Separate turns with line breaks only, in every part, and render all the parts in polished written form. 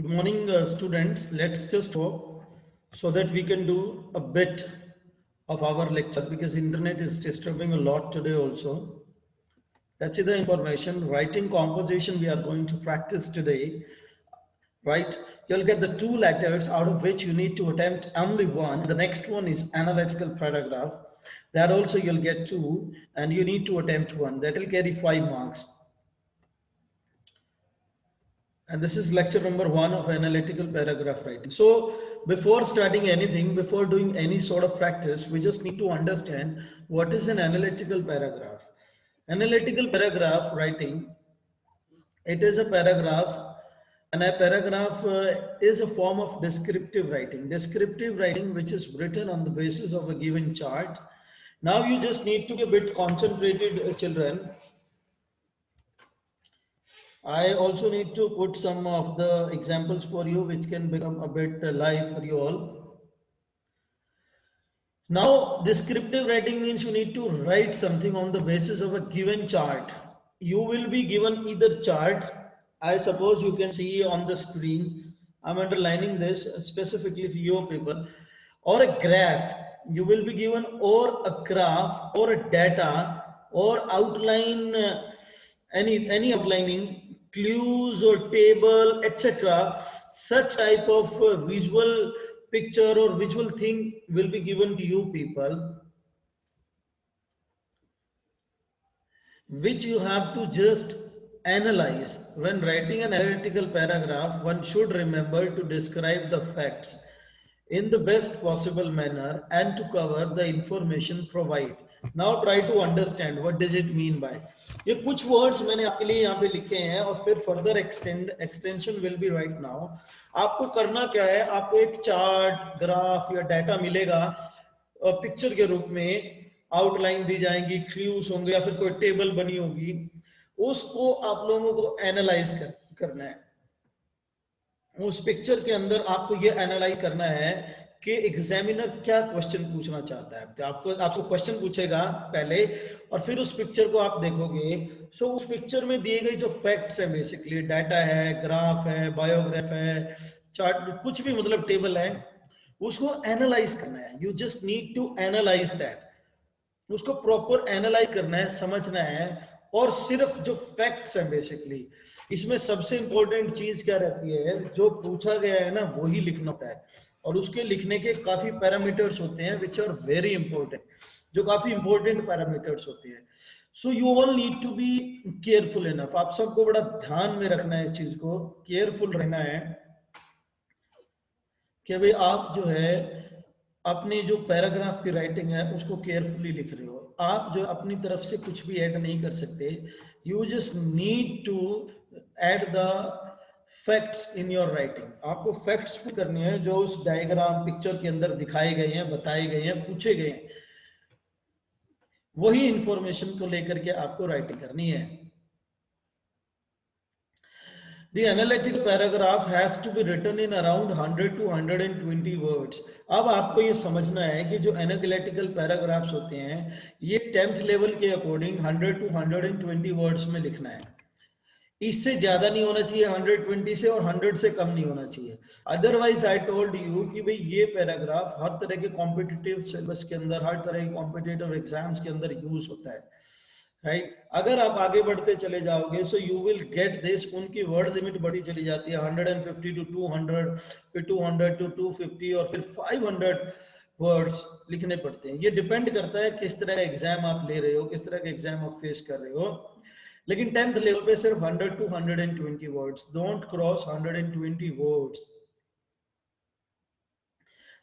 Good morning, students. Let's just talk so that we can do a bit of our lecture because internet is disturbing a lot today also. Let's see the information. Writing composition we are going to practice today, right? You'll get the two letters out of which you need to attempt only one. The next one is analytical paragraph. That also you'll get two and you need to attempt one. That will carry 5 marks. And this is lecture number 1 of analytical paragraph writing. So before starting anything, before doing any sort of practice, we just need to understand what is an analytical paragraph. Analytical paragraph writing, it is a paragraph, and a paragraph is a form of descriptive writing. Descriptive writing which is written on the basis of a given chart. Now you just need to be a bit concentrated, children. I also need to put some of the examples for you which can become a bit live for you all. Now, descriptive writing means you need to write something on the basis of a given chart. You will be given either chart, I suppose you can see on the screen. I'm underlining this specifically for your people, or a graph. You will be given or a graph or a data or outline, any outlining, clues or table, etc. Such type of visual picture or visual thing will be given to you people, which you have to just analyze. When writing an analytical paragraph, one should remember to describe the facts in the best possible manner and to cover the information provided. Now try to understand what does it mean by. ये कुछ words मैंने आपके लिए यहाँ पे लिखे हैं और फिर further extension will be right now. आपको करना क्या है, आपको एक चार्ट, ग्राफ या डाटा मिलेगा पिक्चर के रूप में, आउटलाइन दी जाएंगी, क्लूज होंगे या फिर कोई टेबल बनी होगी, उसको आप लोगों को एनालाइज करना है. उस पिक्चर के अंदर आपको ये एनालाइज करना है कि एग्जामिनर क्या क्वेश्चन पूछना चाहता है. तो आपको क्वेश्चन पूछेगा पहले और फिर उस पिक्चर को आप देखोगे. सो उस पिक्चर में दिए गए जो फैक्ट्स है, बेसिकली डाटा है, ग्राफ है, बायोग्राफ है, चार्ट, कुछ भी मतलब टेबल है, उसको एनालाइज करना है. You just need to analyse that. उसको प्रॉपर एनालाइज करना है, समझना है. और सिर्फ जो फैक्ट्स है, बेसिकली इसमें सबसे इंपॉर्टेंट चीज क्या रहती है, जो पूछा गया है ना वही लिखना होता है. और उसके लिखने के काफी पैरामीटर्स होते हैं विच आर वेरी इंपॉर्टेंट, जो काफी इंपॉर्टेंट पैरामीटर्स होते हैं. So you all need to be careful enough. आप सबको बड़ा ध्यान में रखना है, इस चीज को केयरफुल रहना है कि भाई आप जो है अपनी जो पैराग्राफ की राइटिंग है उसको केयरफुली लिख रहे हो. आप जो अपनी तरफ से कुछ भी ऐड नहीं कर सकते. You just need to add the facts in your writing. आपको फैक्ट्स भी करने हैं जो उस डायग्राम पिक्चर के अंदर दिखाए गए हैं, बताए गए हैं, पूछे गए हैं. वही इंफॉर्मेशन को लेकर के आपको राइटिंग करनी है. The analytical paragraph has to be written in around 100 to 120 words. अब आपको ये समझना है कि जो एनालिटिकल पैराग्राफ्स होते हैं ये 10th लेवल के अकॉर्डिंग 100 to 120 वर्ड्स में लिखना है. इससे ज्यादा नहीं होना चाहिए 120 से, और 100 से कम नहीं होना चाहिए. अदरवाइज आई टोल्ड यू कि भाई ये पैराग्राफ हर तरह के कॉम्पिटिटिव सिलेबस के अंदर, हर तरह के कॉम्पिटिटिव एग्जाम्स के अंदर यूज होता है, राइट. अगर आप आगे बढ़ते चले जाओगे so you will get this. उनकी वर्ड लिमिट बढ़ी चली जाती है 150 टू 200, फिर 200 टू 250 और फिर 500 वर्ड्स लिखने पड़ते हैं. ये डिपेंड करता है किस तरह का एग्जाम आप ले रहे हो, किस तरह का एग्जाम आप फेस कर रहे हो. लेकिन 10th लेवल पे सिर्फ 100 to 120 words. Don't cross 120 words.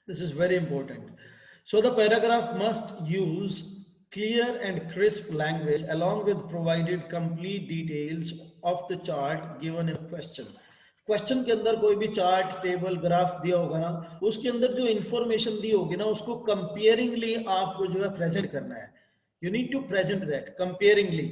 This is very important. So the paragraph must use clear and crisp language along with provided complete details of the chart given in question. Question के अंदर कोई भी chart, table, graph दिया होगा ना, उसके अंदर जो इंफॉर्मेशन दी होगी ना उसको कंपेयरिंगली आपको जो है प्रेजेंट करना है. You need to present that comparingly.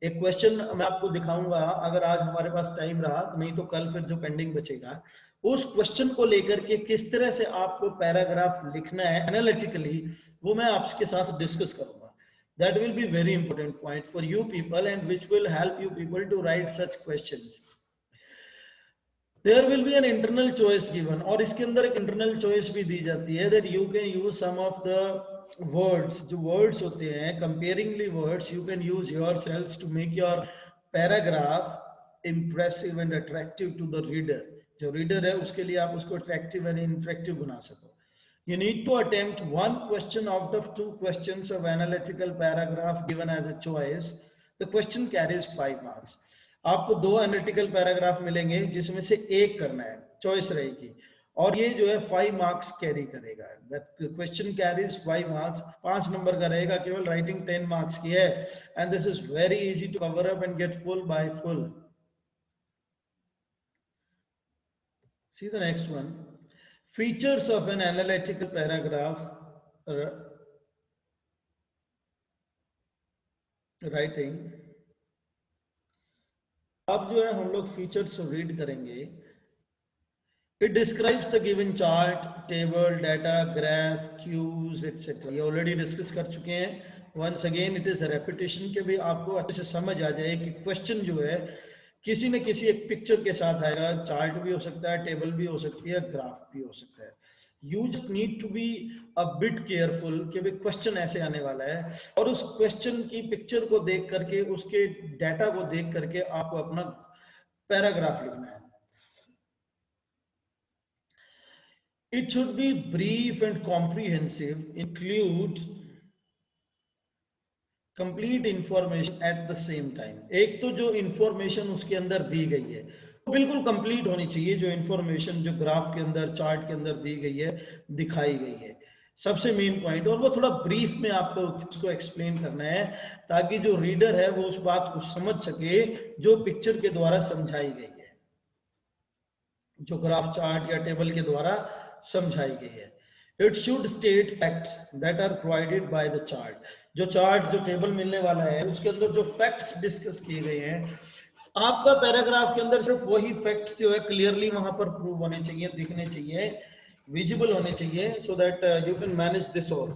एक क्वेश्चन मैं आपको दिखाऊंगा अगर आज हमारे पास टाइम रहा, नहीं तो कल फिर जो पेंडिंग बचेगा उस क्वेश्चन को लेकर के किस तरह से आपको पैराग्राफ लिखना है एनालिटिकली, वो मैं आपके साथ डिस्कस करूंगा. That will be very important point for you people and which will help you people to write such questions. There will be an internal choice given, और इसके अंदर एक इंटरनल चॉइस भी दी जाती है that you can use some of the words, जो words होते हैं comparingly words, you can use yourselves to make your paragraph impressive and attractive to the reader. जो रीडर है उसके लिए आप उसको अट्रैक्टिव एंड इंटरेक्टिव बना सको। You need to attempt one question out of two questions of analytical paragraph given as a choice. The question carries 5 marks. आपको दो एनालिटिकल पैराग्राफ मिलेंगे जिसमें से एक करना है, चॉइस रहेगी, और ये जो है 5 मार्क्स कैरी करेगा। दैट क्वेश्चन कैरीज 5 मार्क्स, 5 नंबर का रहेगा, केवल राइटिंग 10 मार्क्स की है, and this is very easy to cover up and get full by full. See the next one. Features of an analytical paragraph writing. अब जो है हम लोग फीचर्स रीड करेंगे। It describes the given chart, table, data, graph, cues, etc. ये already discuss कर चुके हैं। Once again it is repetition के भी आपको अच्छे से समझ आ जाए कि क्वेश्चन जो है किसी न किसी एक पिक्चर के साथ आएगा। चार्ट भी हो सकता है, टेबल भी हो सकती है, ग्राफ भी हो सकता है। You just need to be a bit careful कि भाई क्वेश्चन ऐसे आने वाला है, और उस क्वेश्चन की पिक्चर को देख करके, उसके डाटा को देख करके आपको अपना पैराग्राफ लिखना है। It should be brief and comprehensive, include complete information at the same time. एक तो जो इंफॉर्मेशन उसके अंदर दी गई है वो बिल्कुल कंप्लीट होनी चाहिए, जो इंफॉर्मेशन जो ग्राफ के अंदर, चार्ट के अंदर दी गई है, दिखाई गई है, सबसे मेन पॉइंट। और वो थोड़ा ब्रीफ में आपको उसको एक्सप्लेन करना है ताकि जो रीडर है वो उस बात को समझ सके जो पिक्चर के द्वारा समझाई गई है, जो ग्राफ, चार्ट या टेबल के द्वारा समझाई गई है। It should state facts that are provided by the chart. जो चार्ट, जो टेबल मिलने वाला है उसके अंदर जो फैक्ट्स डिस्कस किए गए हैं, आपका पैराग्राफ के अंदर सिर्फ वही फैक्ट्स जो है क्लियरली वहां पर प्रूव होने चाहिए, दिखने चाहिए, विजिबल होने चाहिए, so that you can manage this all.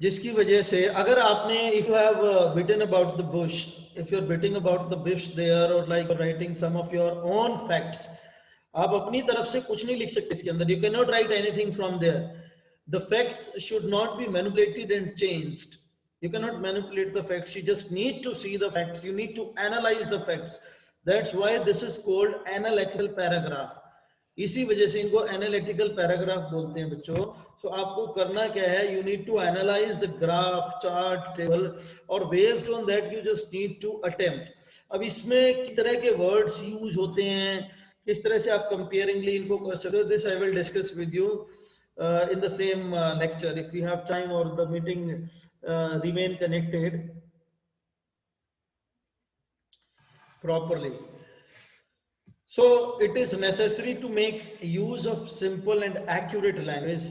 जिसकी वजह से अगर आपने, if you have beaten about the bush, if you are beating about the bush there, और like writing some of your own facts, आप अपनी तरफ से कुछ नहीं लिख सकते इसके अंदर। You can not write anything from there. The facts should not be manipulated and changed. You cannot manipulate the facts. You just need to see the facts. You need to analyze the facts. That's why this is called analytical paragraph. इसी वजह से इनको analytical paragraph बोलते हैं बच्चों। तो आपको करना क्या है, you need to analyse the graph, chart, table, और based on that you just need to attempt. अब इसमें किस तरह के वर्ड्स यूज होते हैं, किस तरह से आप कंपेयरिंगली इनको कर सकते हो, this I will discuss with you in the same lecture if we have time, or the meeting remain connected properly. So it is necessary to make use of simple and accurate language.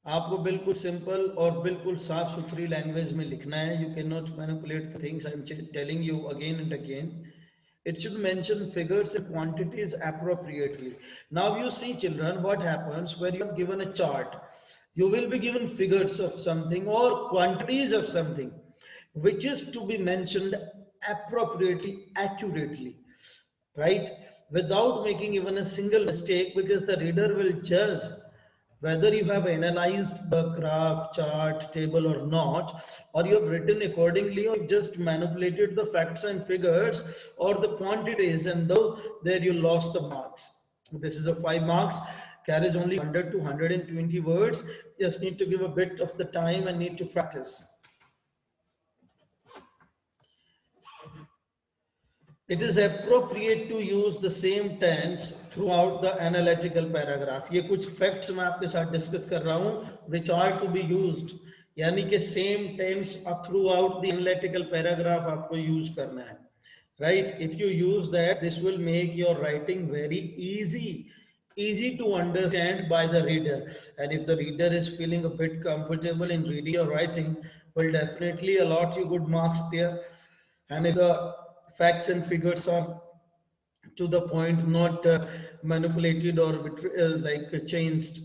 आपको बिल्कुल simple और बिल्कुल साफ सुथरी language में लिखना है। You can not manipulate things, I am telling you again and again. It should mention figures and quantities appropriately. Now you see children, what happens when you are given a chart, you will be given figures of something or quantities of something which is to be mentioned appropriately, accurately, right, without making even a single mistake, because the reader will judge whether you have analyzed the graph, chart, table or not, or you have written accordingly, or just manipulated the facts and figures or the quantities, and though there you lost the marks. This is a 5 marks, carries only 100 to 120 words. Just need to give a bit of the time and need to practice. It is appropriate to use the same tense throughout the analytical paragraph. ये कुछ facts मैं आपके साथ discuss कर रहा हूँ which are to be used, यानी कि same tense throughout the analytical paragraph आपको use करना है, right? If you use that, this will make your writing very easy to understand by the reader, and if the reader is feeling a bit comfortable in reading your writing, will definitely allot you good marks there. And if the facts and figures are to the point, not manipulated or changed,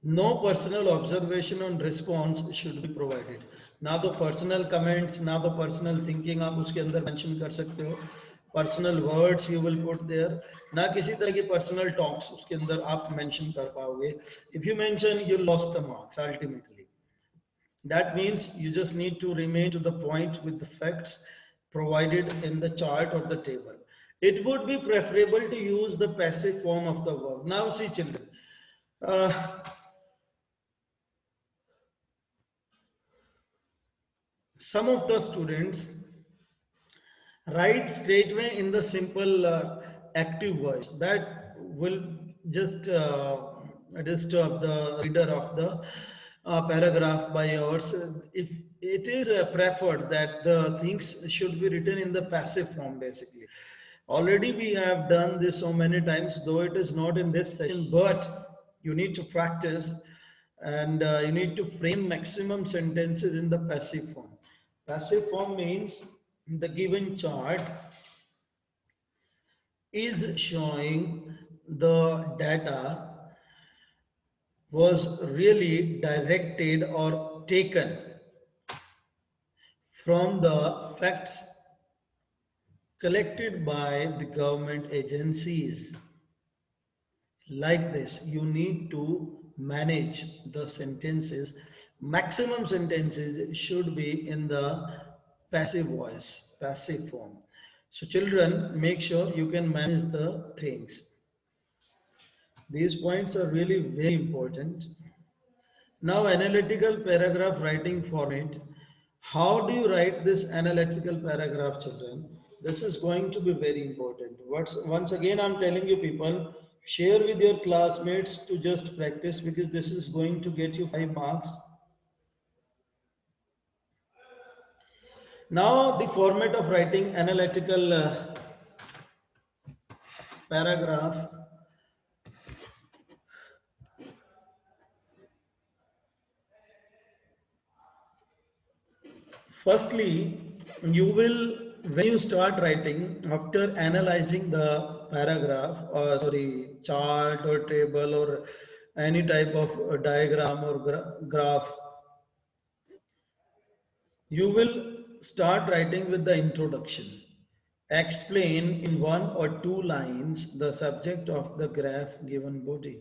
no personal observation on response should be provided. ना तो personal comments, ना तो personal thinking आप उसके अंदर mention कर सकते हो, personal words you will put there, ना किसी तरह की पर्सनल टॉक्स उसके अंदर आप मेंशन कर पाओगे. If you mention, you lost the marks ultimately. That means you just need to remain to the point with the facts provided in the chart or the table. It would be preferable to use the passive form of the verb. Now see children, uh, some of the students write straightway in the simple active voice. That will just disturb the reader of the paragraph by yours. If it is preferred that the things should be written in the passive form, basically. Already we have done this so many times, though it is not in this session, but you need to practice, and you need to frame maximum sentences in the passive form. Passive form means the given chart is showing the data was really directed or taken from the facts collected by the government agencies. Like this, you need to manage the sentences. Maximum sentences should be in the passive voice, passive form. So children, make sure you can manage the things. These points are really very important. Now, analytical paragraph writing format. How do you write this analytical paragraph, children? This is going to be very important. Once again, I'm telling you, people, share with your classmates to just practice, because this is going to get you 5 marks. Now, the format of writing analytical paragraph. Firstly, you will, when you start writing, after analyzing the paragraph, or sorry, chart or table or any type of diagram or graph, you will start writing with the introduction. Explain in 1 or 2 lines the subject of the graph given body.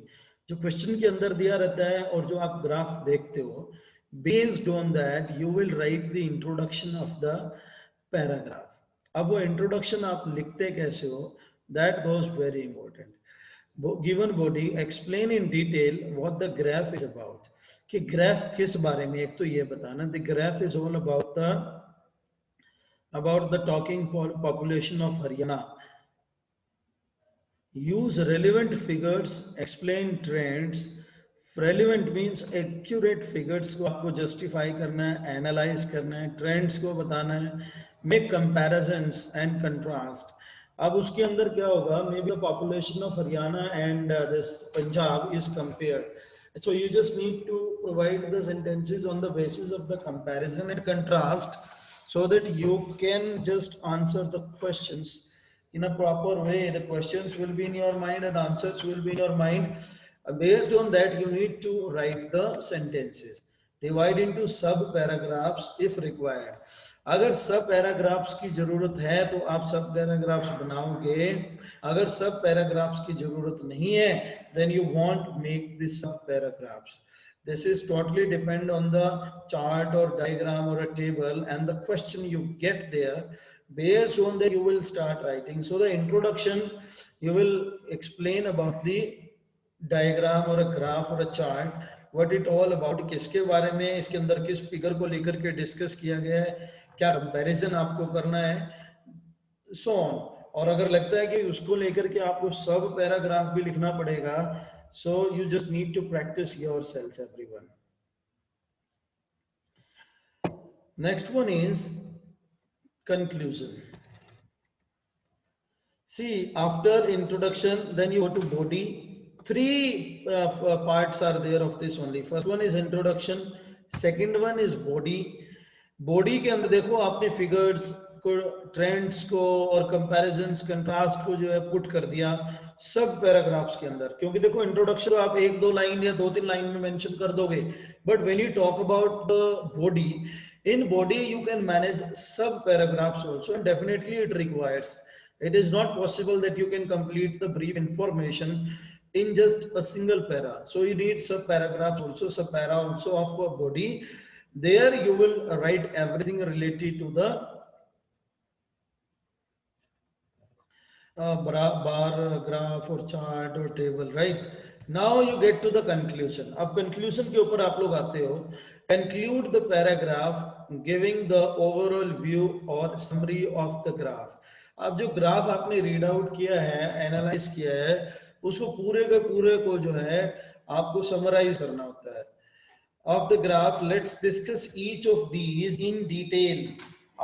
जो question के अंदर दिया रहता है और जो आप graph देखते हो, based on that you will write the introduction of the paragraph. अब वो इंट्रोडक्शन आप लिखते कैसे हो, that goes very important. Given body explain in detail what the graph is about. कि ग्राफ किस बारे में, एक तो ये बताना, the graph is all about the talking population of Haryana. Use relevant figures, explain trends. Relevant means accurate figures को आपको justify करना है, analyze करना है, trends को बताना है, make comparisons and contrast. अब उसके अंदर क्या होगा, maybe the population of Haryana and this Punjab is compared. So you just need to provide the sentences on the basis of the comparison and contrast, so that you can just answer the questions in a proper way. The questions will be in your mind and answers will be in your mind. Based on that, you need to write the sentences. Divide into sub paragraphs if required. अगर सब paragraphs की जरूरत है तो आप सब paragraphs बनाओगे. अगर सब पैराग्राफ्स की जरूरत नहीं है, then you won't make the sub paragraphs. This is totally depend on the chart or diagram or a table and the question you get there. Based on that, you will start writing. So the introduction, you will explain about the diagram or a graph or a chart, what it all about, किसके बारे में, इसके अंदर किस figure को लेकर के discuss किया गया है, क्या कंपैरिजन आपको करना है, सो ऑन. और अगर लगता है कि उसको लेकर के आपको सब पैराग्राफ भी लिखना पड़ेगा, so you just need to practice yourselves, everyone. Next one is conclusion. See, after introduction, then you go to body. Three parts are there of this only. First one is introduction. Second one is body. Body के अंदर देखो आपने figures को, trends को और comparisons, contrast को जो है put कर दिया सब पैराग्राफ्स के अंदर. क्योंकि देखो इंट्रोडक्शन आप 1-2 लाइन या 2-3 लाइन में मेंशन कर दोगे, but when you talk about the body, In body you can manage sub paragraphs also, and definitely it requires, it is not possible that you can complete the brief information in just a single para. So you need sub paragraphs also, sub para also of a body. There you will write everything related to the bar, graph or chart or table, right? Now you get to the conclusion. अब conclusion के ऊपर आप लोग आते हो. Conclude the paragraph giving the overall view or summary of the graph. अब जो graph आपने रीड आउट किया है, एनालाइज किया है, उसको पूरे के पूरे को जो है आपको समराइज करना होता है. Of the graph, let's discuss each of these in detail.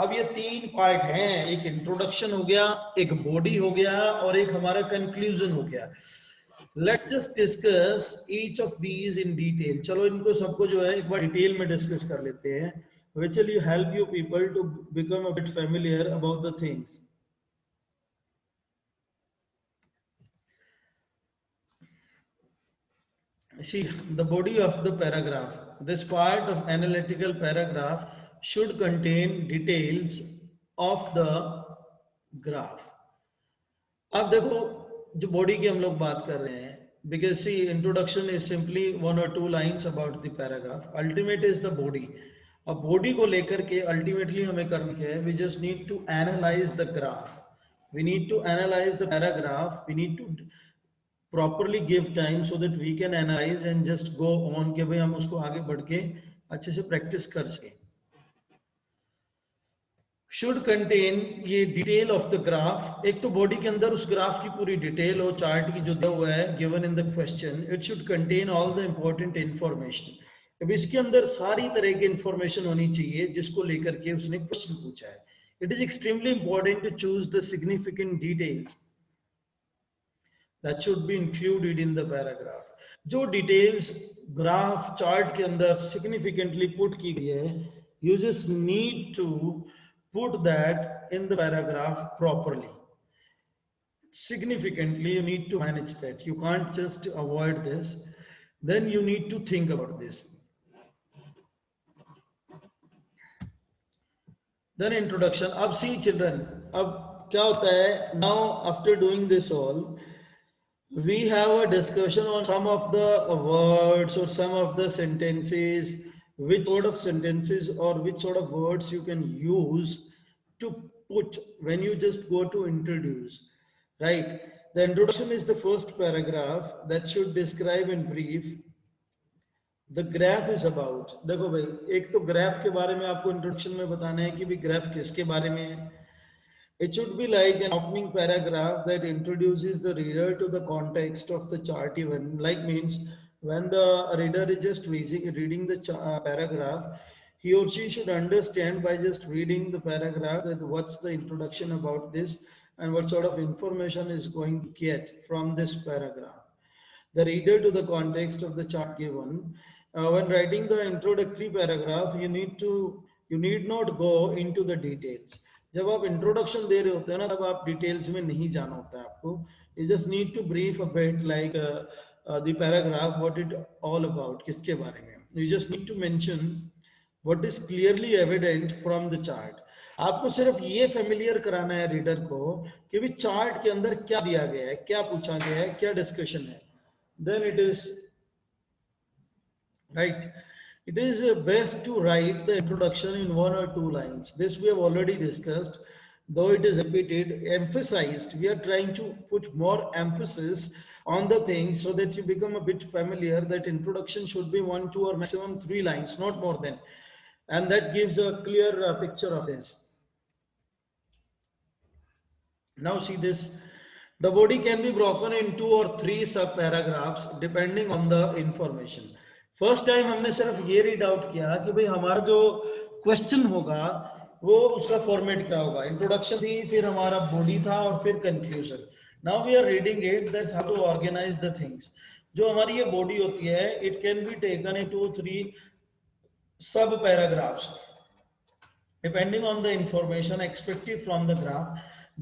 अब ये तीन पार्ट हैं, एक इंट्रोडक्शन हो गया, एक बॉडी हो गया और एक हमारा कंक्लूजन हो गया. Let's just discuss each of these in detail. चलो इनको सबको जो है एक बार डिटेल में डिस्कस कर लेते हैं, which will help you people to become a bit familiar about the things. See, the body of the paragraph. This part of analytical paragraph should contain details of the graph. अब देखो, जो body की हम लोग बात कर रहे हैं, because see, introduction is simply 1 or 2 lines about the paragraph. Ultimate is the body. अब बॉडी को लेकर के अल्टीमेटली हमें करना क्या है? We just need to analyze the graph. We need to analyze the paragraph. We need to properly give time so that we can analyze and just go on कि भाई हम उसको आगे बढ़ के अच्छे से प्रैक्टिस कर सकें. Should contain ये डिटेल ऑफ द ग्राफ. एक तो बॉडी के अंदर उस ग्राफ की पूरी डिटेल हो, चार्ट की जो दिया हुआ है given in the question. It should contain all the important information. अब इसके अंदर सारी तरह की इंफॉर्मेशन होनी चाहिए जिसको लेकर के उसने क्वेश्चन पूछा है. It is extremely important to choose the significant details that should be included in the paragraph. जो डिटेल्स ग्राफ चार्ट के अंदर सिग्निफिकेंटली पुट की गई है, you just need to put that in the paragraph properly. Significantly you need to manage that. You can't just avoid this. Then you need to think about this. Then introduction. अब see children, अब क्या होता है? Now after doing this all, we have a discussion on some of the words or some of the sentences, which sort of sentences or which sort of words you can use to put when you just go to introduce, right? The introduction is the first paragraph that should describe in brief the graph is about. देखो भाई, एक तो graph के बारे में आपको introduction में बताना है कि भी ग्राफ किसके बारे में है. It should be like an opening paragraph that introduces the reader to the context of the chart given. Like means when the reader is just reading the paragraph, he or she should understand by just reading the paragraph that what's the introduction about this and what sort of information is going to get from this paragraph. The reader to the context of the chart given. When writing the introductory paragraph, you need not go into the details. जब आप introduction दे रहे होते हैं ना, तब आप details में नहीं जाना होता है आपको. You just need to brief a bit like the paragraph, what it all about, किसके बारे में. You just need to mention what is clearly evident from the chart. आपको सिर्फ ये फेमिलियर कराना है रीडर को कि भी चार्ट के अंदर क्या दिया गया है, क्या पूछा गया है, क्या डिस्कशन है. Then it is right. It is best to write the introduction in 1 or 2 lines. This we have already discussed, though it is repeated, emphasized. We are trying to put more emphasis on the things so that you become a bit familiar that introduction should be 1, 2 or maximum 3 lines, not more than. And that gives a clear picture of this. Now see this. The body can be broken in 2 or 3 sub paragraphs depending on the information. First time हमने सिर्फ ये read out किया कि भाई हमारा जो question होगा वो उसका फॉर्मेट क्या होगा. इंट्रोडक्शन थी, फिर हमारा बॉडी था और फिर conclusion. Now we are reading it, that's how to organise the things. जो हमारी ये बॉडी होती है, it can be taken in 2-3 sub paragraphs depending on the information expected from the graph.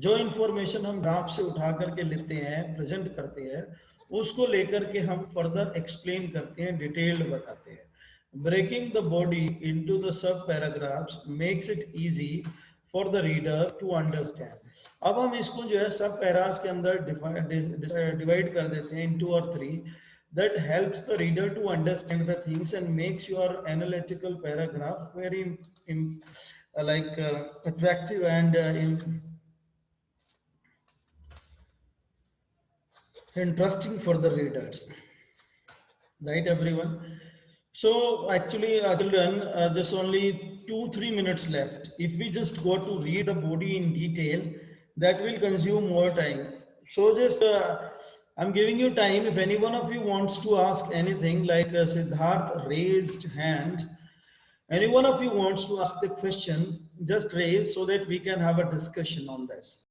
जो इंफॉर्मेशन हम ग्राफ से उठा करके लेते हैं, प्रेजेंट करते हैं, उसको लेकर के हम फर्दर एक्सप्लेन करते हैं, डिटेल्ड बताते हैं. Breaking the body into the sub paragraphs makes it easy for the reader to understand. अब हम इसको जो है सब पैरास के अंदर डिवाइड कर देते हैं इन टू और three. That helps the reader to understand the things and makes your analytical paragraph very attractive and interesting for the readers. Right, everyone? So actually, children, just only 2-3 minutes left. If we just go to read the body in detail, that will consume more time. So just I'm giving you time. If any one of you wants to ask anything, like Siddharth raised hand, any one of you wants to ask the question, just raise so that we can have a discussion on this.